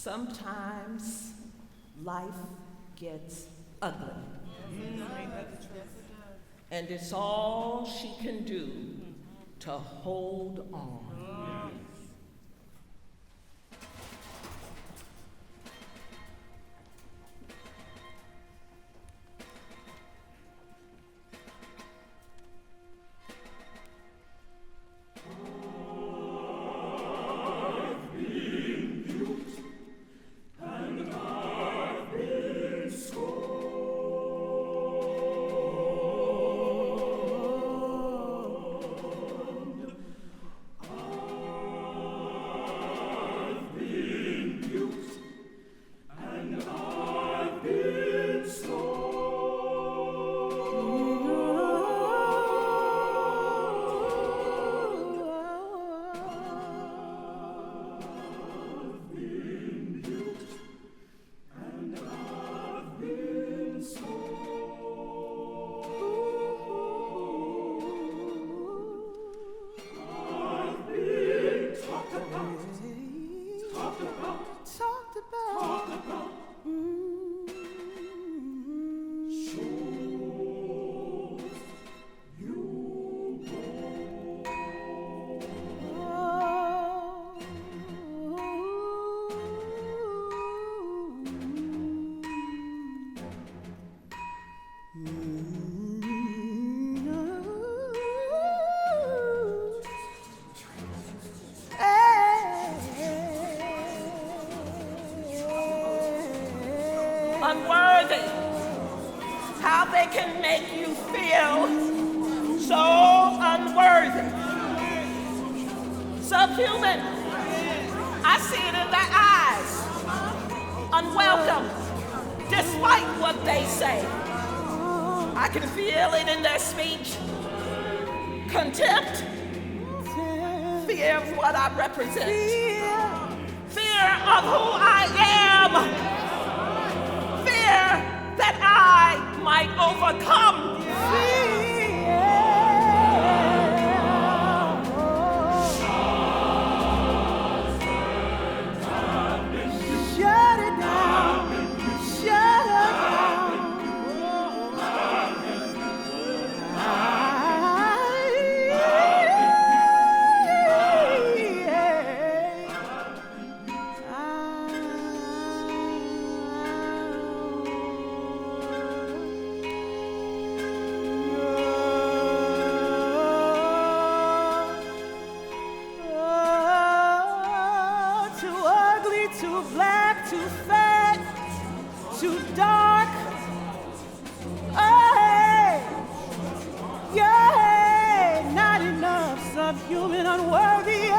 Sometimes life gets ugly. And it's all she can do to hold on. Unworthy. How they can make you feel so unworthy. Subhuman. I see it in their eyes. Unwelcome, despite what they say. I can feel it in their speech. Contempt. Fear of what I represent. Fear of who I am. That I might overcome. Shut it down. Shut it down. Too black, too fat, too dark. Hey, yeah, not enough, subhuman, unworthy.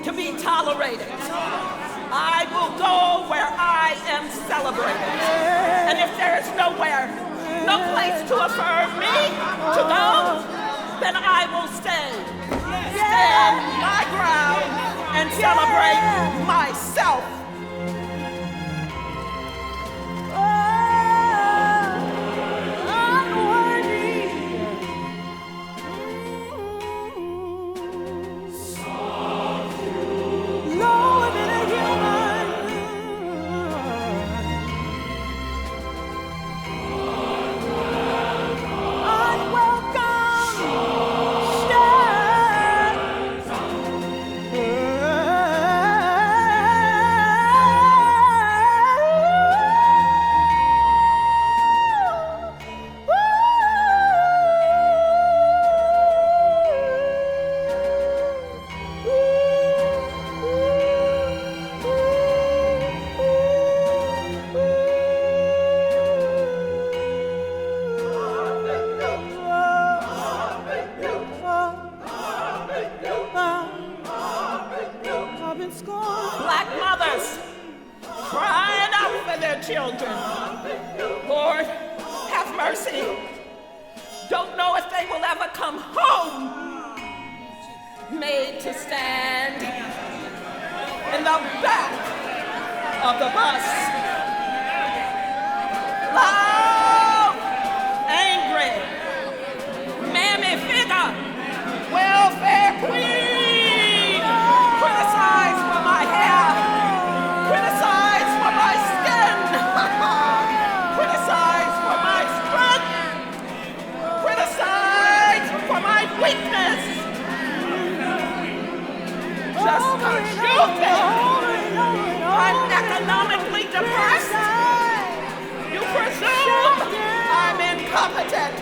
To be tolerated. I will go where I am celebrated. And if there is nowhere, no place to affirm me to go, then I will stay. Stand my ground and celebrate myself. children. Lord, have mercy. Don't know if they will ever come home. Made to stand in the back of the bus. Loud, angry, mammy figure, welfare queen. Criticize for my hair, criticize for my skin, criticize for my strength, criticize for my weakness. Just because you think I'm economically depressed, you presume I'm incompetent.